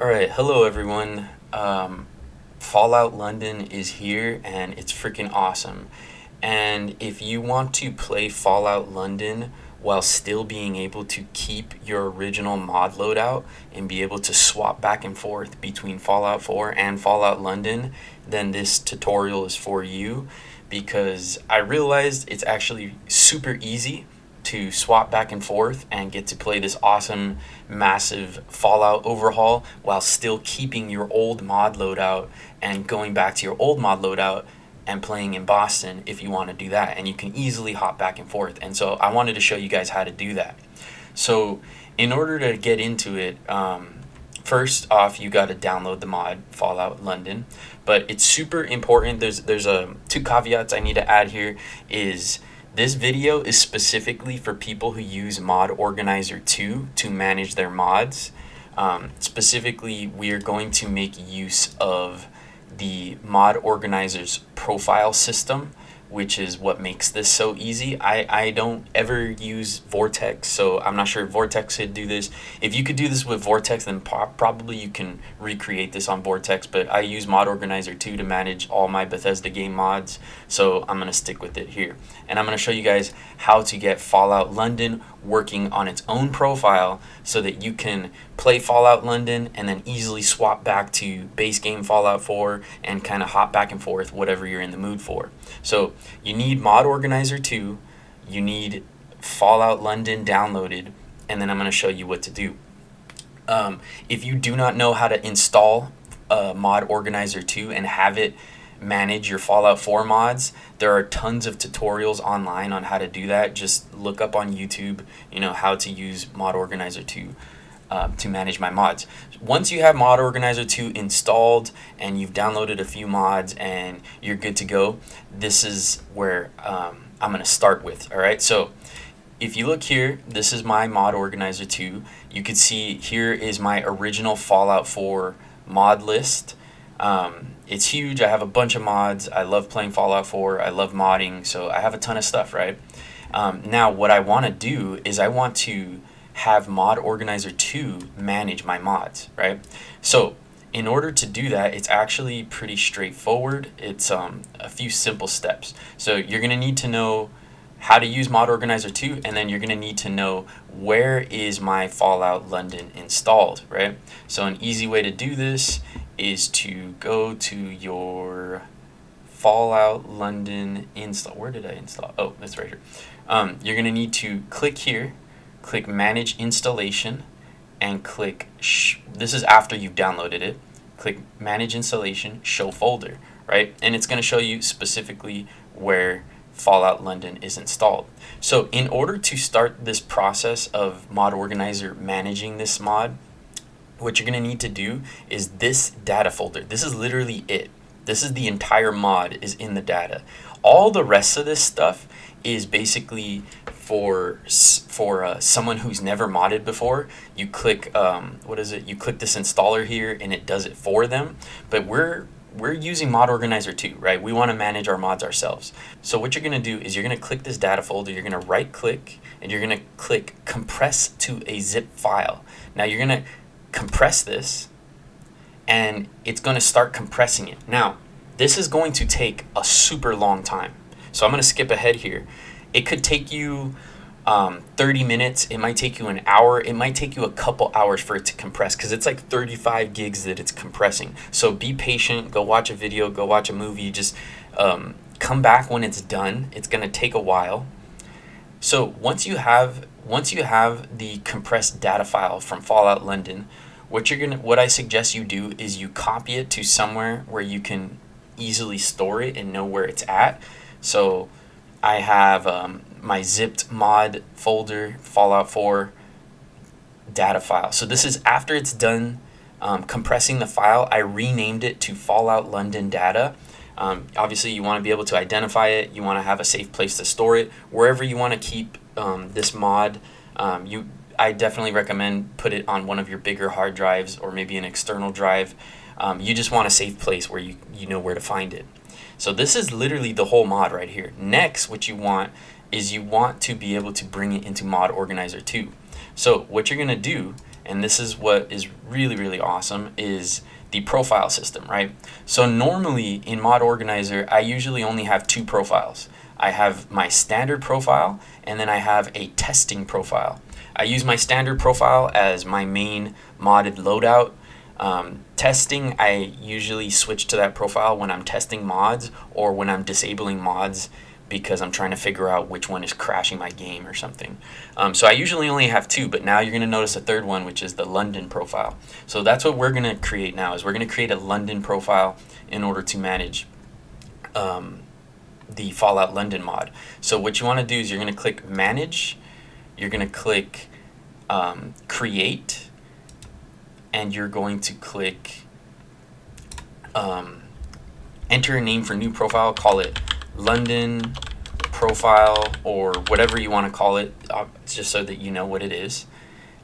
All right, hello everyone. Fallout London is here and it's freaking awesome. And if you want to play Fallout London while still being able to keep your original mod loadout and be able to swap back and forth between Fallout 4 and Fallout London, then this tutorial is for you because I realized it's actually super easy to swap back and forth and get to play this awesome massive Fallout overhaul while still keeping your old mod loadout and going back to your old mod loadout and playing in Boston if you want to do that. And you can easily hop back and forth. And so I wanted to show you guys how to do that. So in order to get into it, first off, you got to download the mod Fallout London. But it's super important. There's two caveats I need to add here. Is this video is specifically for people who use Mod Organizer 2 to manage their mods. Specifically, we are going to make use of the Mod Organizer's profile system, which is what makes this so easy. I don't ever use Vortex, so I'm not sure if Vortex could do this. If you could do this with Vortex, then probably you can recreate this on Vortex, but I use Mod Organizer 2 to manage all my Bethesda game mods, so I'm going to stick with it here. And I'm going to show you guys how to get Fallout London working on its own profile so that you can play Fallout London and then easily swap back to base game Fallout 4 and kind of hop back and forth whatever you're in the mood for. So you need Mod Organizer 2, you need Fallout London downloaded, and then I'm going to show you what to do. If you do not know how to install Mod Organizer 2 and have it manage your Fallout 4 mods, there are tons of tutorials online on how to do that. Just look up on YouTube, how to use Mod Organizer 2 to manage my mods. Once you have Mod Organizer 2 installed and you've downloaded a few mods and you're good to go, this is where I'm going to start with. All right, so if you look here, this is my Mod Organizer 2. You can see here is my original Fallout 4 mod list. It's huge. I have a bunch of mods. I love playing Fallout 4. I love modding, so I have a ton of stuff, right? Now, what I want to do is I want to have Mod Organizer 2 manage my mods, right? So in order to do that, it's actually pretty straightforward. It's a few simple steps. So you're going to need to know how to use Mod Organizer 2, and then you're going to need to know where is my Fallout London installed, right? So an easy way to do this is to go to your Fallout London install. Where did I install? Oh, that's right here. You're going to need to click here, click Manage Installation, and click, this is after you've downloaded it, click Manage Installation, Show Folder, right? And it's going to show you specifically where Fallout London is installed. So in order to start this process of Mod Organizer managing this mod, what you're going to need to do is this data folder. This is literally it. This is the entire mod is in the data. All the rest of this stuff is basically for someone who's never modded before. You click you click this installer here and it does it for them. But we're using Mod Organizer 2, right? We want to manage our mods ourselves. So what you're going to do is you're going to click this data folder, you're going to right click, and you're going to click compress to a zip file. Now you're going to compress this and it's going to start compressing it. Now this is going to take a super long time. So I'm going to skip ahead here. It could take you 30 minutes. It might take you an hour. It might take you a couple hours for it to compress because it's like 35 gigs that it's compressing. So be patient. Go watch a video. Go watch a movie. Just come back when it's done. It's going to take a while. So once you have the compressed data file from Fallout London, what I suggest you do is you copy it to somewhere where you can easily store it and know where it's at. So I have my zipped mod folder, Fallout 4 data file. So this is after it's done compressing the file. I renamed it to Fallout London data. Obviously, you want to be able to identify it. You want to have a safe place to store it. Wherever you want to keep this mod, I definitely recommend put it on one of your bigger hard drives or maybe an external drive. You just want a safe place where you know where to find it. So this is literally the whole mod right here. Next, what you want is you want to be able to bring it into Mod Organizer 2. So what you're going to do, and this is what is really, really awesome, is the profile system, right? So normally in Mod Organizer, I usually only have two profiles. I have my standard profile, and then I have a testing profile. I use my standard profile as my main modded loadout. Testing, I usually switch to that profile when I'm testing mods or when I'm disabling mods because I'm trying to figure out which one is crashing my game or something. So I usually only have two, but now you're going to notice a third one, which is the London profile. So that's what we're going to create now, is we're going to create a London profile in order to manage the Fallout London mod. So what you want to do is you're going to click Manage, you're going to click Create, and you're going to click enter a name for new profile, call it London profile or whatever you want to call it, just so that you know what it is.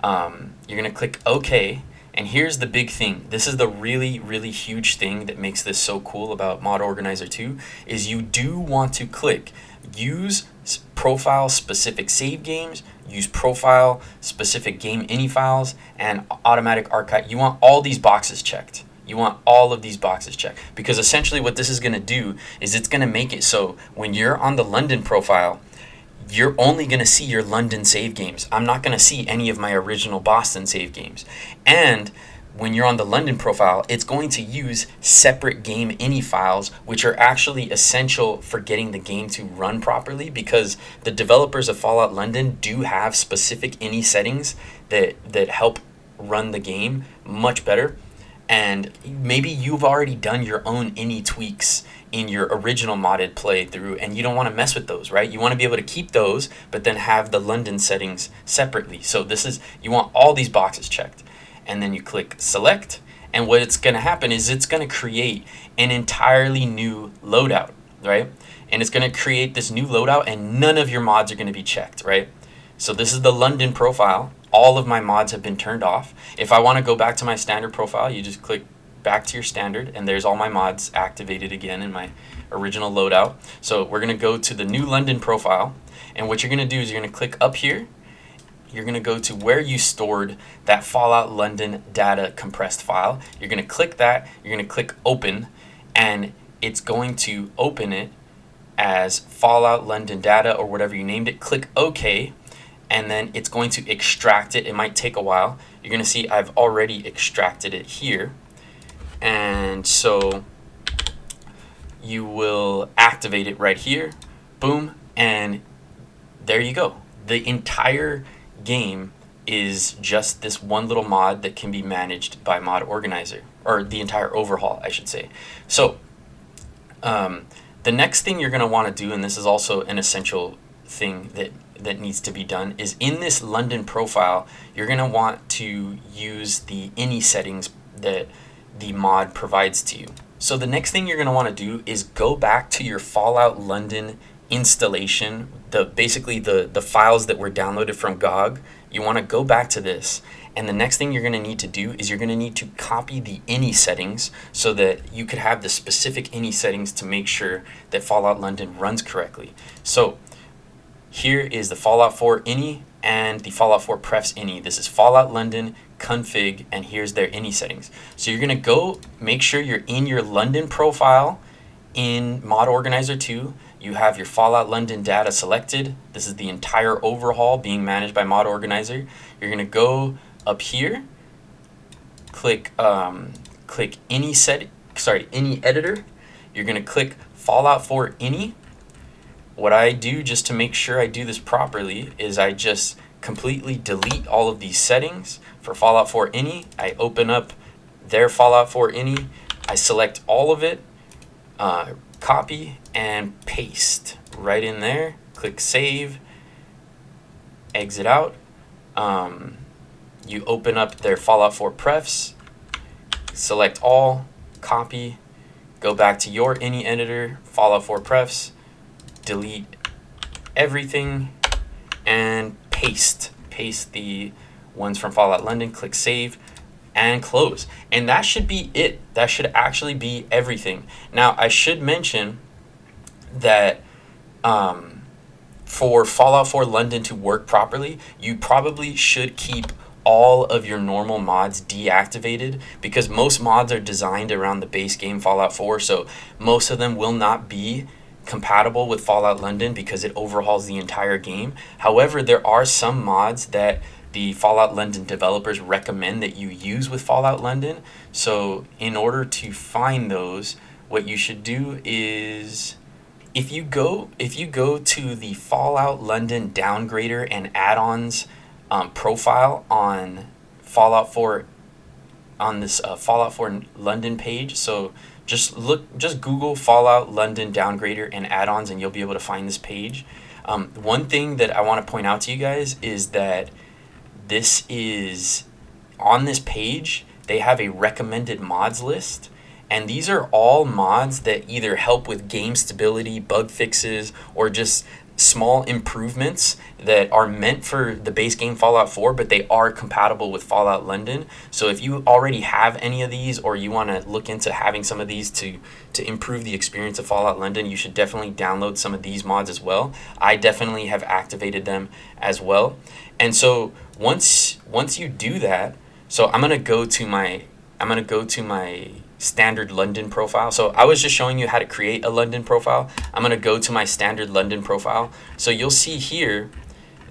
You're going to click OK, and here's the big thing. This is the really, really huge thing that makes this so cool about Mod Organizer 2, is you do want to click use profile specific save games, use profile specific game ini files, and automatic archive. You want all these boxes checked. You want all of these boxes checked, because essentially what this is going to do is it's going to make it so when you're on the London profile, you're only going to see your London save games. I'm not going to see any of my original Boston save games. And when you're on the London profile, it's going to use separate game ini files, which are actually essential for getting the game to run properly, because the developers of Fallout London do have specific ini settings that help run the game much better. And maybe you've already done your own ini tweaks in your original modded playthrough, and you don't want to mess with those, right? You want to be able to keep those, but then have the London settings separately. So you want all these boxes checked. And then you click Select, and what it's going to happen is it's going to create an entirely new loadout, right? And it's going to create this new loadout, and none of your mods are going to be checked, right? So this is the London profile. All of my mods have been turned off. If I want to go back to my standard profile, you just click back to your standard, and there's all my mods activated again in my original loadout. So we're going to go to the new London profile, and what you're going to do is you're going to click up here. You're going to go to where you stored that Fallout London data compressed file. You're going to click that. You're going to click Open, and it's going to open it as Fallout London data or whatever you named it. Click OK, and then it's going to extract it. It might take a while. You're going to see I've already extracted it here. And so you will activate it right here. Boom, and there you go. The entire game is just this one little mod that can be managed by Mod Organizer, or the entire overhaul, I should say. So the next thing you're going to want to do, and this is also an essential thing that needs to be done, is in this London profile, you're going to want to use the ini settings that the mod provides to you. So the next thing you're going to want to do is go back to your Fallout London installation, basically the files that were downloaded from GOG. You want to go back to this, and the next thing you're going to need to do is you're going to need to copy the ini settings so that you could have the specific ini settings to make sure that Fallout London runs correctly. So here is the Fallout 4 ini and the Fallout 4 prefs ini. This is Fallout London config, and here's their ini settings. So you're going to go make sure you're in your London profile in Mod Organizer 2. You have your Fallout London data selected. This is the entire overhaul being managed by Mod Organizer. You're going to go up here, click ini editor. You're going to click Fallout 4 ini. What I do, just to make sure I do this properly, is I just completely delete all of these settings for Fallout 4 ini. I open up their Fallout 4 ini. I select all of it, copy and paste right in there. Click save, exit out. You open up their Fallout 4 prefs, select all, copy, go back to your ini editor, Fallout 4 prefs, delete everything, and paste the ones from Fallout London. Click save and close, and that should be it. That should actually be everything. Now I should mention that for Fallout 4 London to work properly, you probably should keep all of your normal mods deactivated, because most mods are designed around the base game Fallout 4, so most of them will not be compatible with Fallout London because it overhauls the entire game. However, there are some mods that the Fallout London developers recommend that you use with Fallout London. So in order to find those, what you should do is, if you go to the Fallout London downgrader and add-ons profile on Fallout 4, on this Fallout 4 London page. So just Google Fallout London downgrader and add-ons, and you'll be able to find this page. One thing that I want to point out to you guys is that this is on this page. They have a recommended mods list. And these are all mods that either help with game stability, bug fixes, or just small improvements that are meant for the base game Fallout 4, but they are compatible with Fallout London. So if you already have any of these, or you want to look into having some of these to improve the experience of Fallout London, you should definitely download some of these mods as well. I definitely have activated them as well. And so once you do that, so I'm gonna go to my standard London profile. So I was just showing you how to create a London profile. I'm going to go to my standard London profile. So you'll see here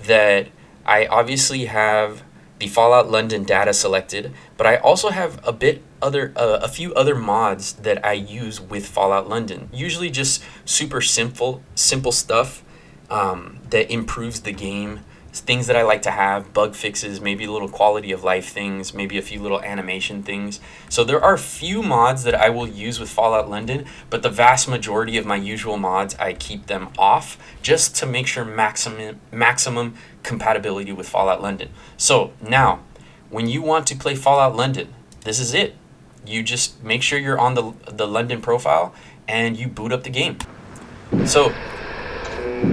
that I obviously have the Fallout London data selected, but I also have a few other mods that I use with Fallout London. Usually just super simple stuff that improves the game. Things that I like to have, bug fixes, maybe a little quality of life things, maybe a few little animation things. So there are a few mods that I will use with Fallout London, but the vast majority of my usual mods, I keep them off just to make sure maximum compatibility with Fallout London. So now, when you want to play Fallout London, this is it. You just make sure you're on the London profile and you boot up the game. So,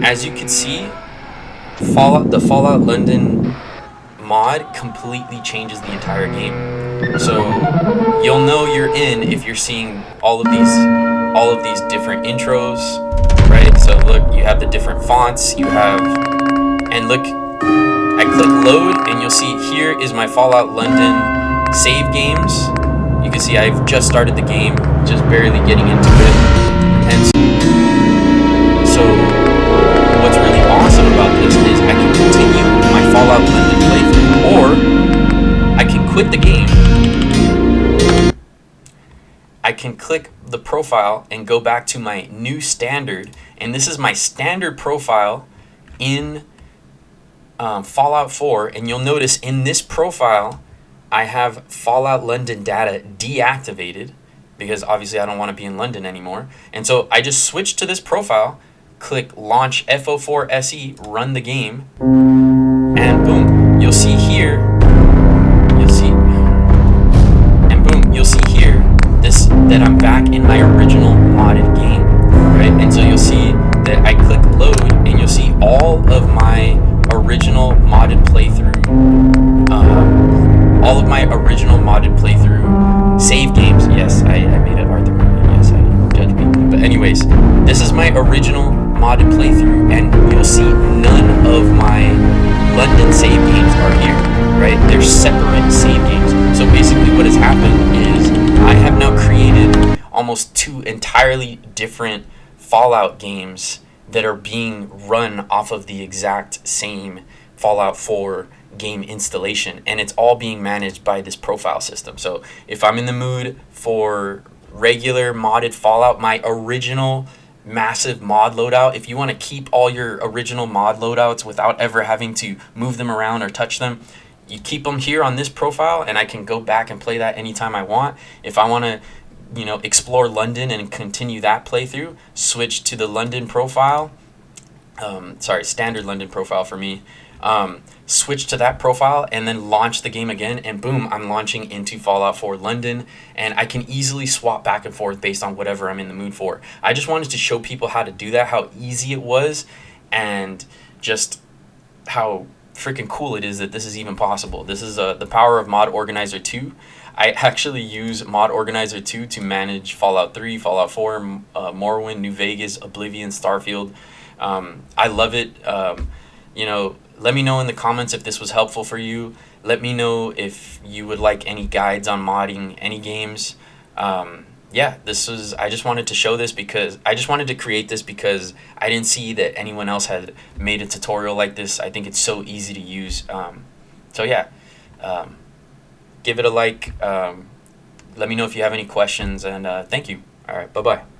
as you can see, the Fallout London mod completely changes the entire game. So you'll know you're in if you're seeing all of these different intros, right? So look, you have the different fonts, and look, I click load and you'll see here is my Fallout London save games. You can see I've just started the game, just barely getting into it. And so what's really awesome about this is I can continue my Fallout London playthrough, or I can quit the game. I can click the profile and go back to my new standard, and this is my standard profile in Fallout 4, and you'll notice in this profile I have Fallout London data deactivated because obviously I don't want to be in London anymore. And so I just switch to this profile, click launch FO4 SE, run the game, and boom, you'll see here, that I'm back in my original modded game, right? And so you'll see that I click load, and you'll see all of my original modded playthrough, save games. Yes, I made it Arthur Morgan. Yes, I know. Judge me. But anyways, this is my original modded playthrough, and you'll see none of my London save games are here, right? They're separate save games. So basically what has happened is I have now created almost two entirely different Fallout games that are being run off of the exact same Fallout 4 game installation, and it's all being managed by this profile system. So if I'm in the mood for regular modded Fallout, my original massive mod loadout, if you want to keep all your original mod loadouts without ever having to move them around or touch them, you keep them here on this profile, and I can go back and play that anytime I want. If I want to, explore London and continue that playthrough, switch to the London profile, standard London profile for me, switch to that profile and then launch the game again, and boom, I'm launching into Fallout 4 London, and I can easily swap back and forth based on whatever I'm in the mood for. I just wanted to show people how to do that, how easy it was, and just how freaking cool it is that this is even possible. This is the power of Mod Organizer 2. I actually use Mod Organizer 2 to manage Fallout 3, Fallout 4, Morrowind, New Vegas, Oblivion, Starfield. I love it. Let me know in the comments if this was helpful for you. Let me know if you would like any guides on modding any games. Yeah, this was, I just wanted to show this because I just wanted to create this because I didn't see that anyone else had made a tutorial like this. I think it's so easy to use. So yeah, um, give it a like. Let me know if you have any questions, and thank you. All right, bye bye.